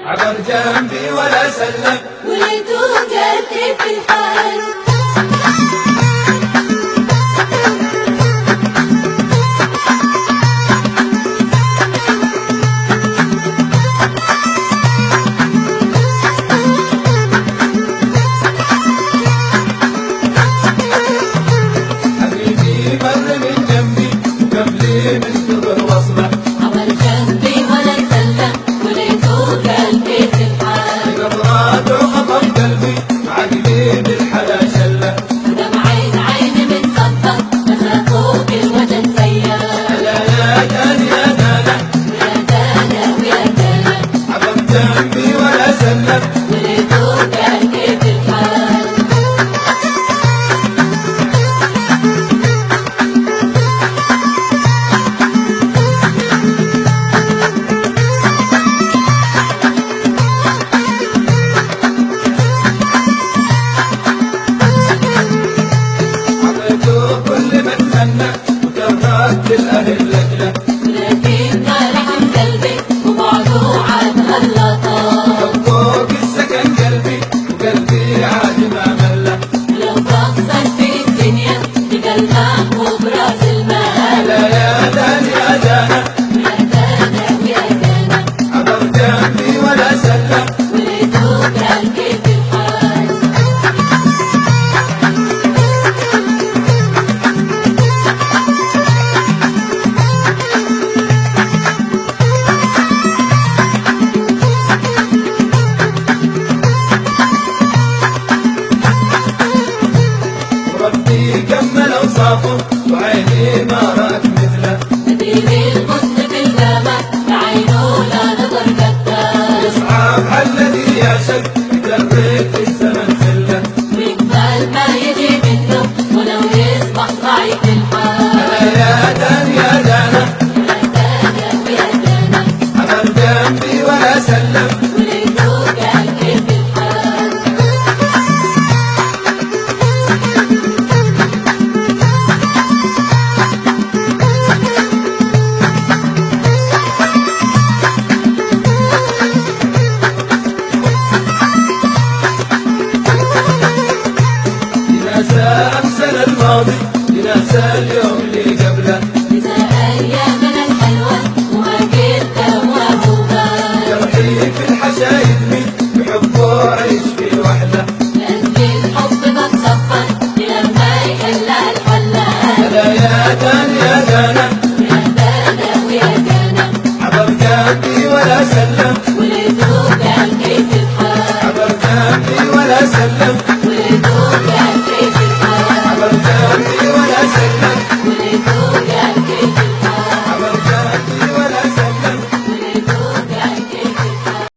عبر جنبي ولا سلم وليته قال كيف الحال. حبيبي مر من جنبي وقبلي منتظر وصله. عبر جنبي ولا سلم وليته قال كيف الحال. نظراته خطف قلبي عقلي بالحلا شله. دمعين عيني متصدق بس فوق الوجه تسير. لا يا دانا يا دانا ويا دانا ويا دانا عبر جنبي ولا سلم وليته قال كيف الحال. عطيته كل ما اتمنى وكرهت للأهل لجله. لكن رحم قلبي وبعده عاد هلا طار. فوق السكن قلبي وقلبي عاد ما مله. لو تخسر في الدنيا بقلبك وبراس المال. لا يا دانا يا دانا ويا دانا ويا دانا عبر جنبي ولا سلم وليته قال كيف الحال. وربي كمل اوصافه وعيني ما رأت مثله. نبيل الغصن في الجامع بعينه لا نظر قدام. يصعب الذي يعشق يدرك في الزمن خله. ويقبل ما يجي منه ولو يصبح ضعيف الحال. لا يا دانا يا دانا ويا دانا ويا دانا عبر جنبي ولا سلم وليته قال كيف الحال. ينسى أمسنا الماضي ينسى اليوم اللي قبله. نسى أيامنا الحلوة وما قلت وأبوها. جرحي في الحشا يدمي بحبه عيش في وحده. لأجل الحب بتصفر لما يحل الحلال. لا يا دانا يا دانا ويا دانا ويا دانا عبر جنبي ولا سلم وليته قال كيف الحال. عبر جنبي ولا سلم وليته قال كيف الحال. عبر جنبي ولا سلم وليته قال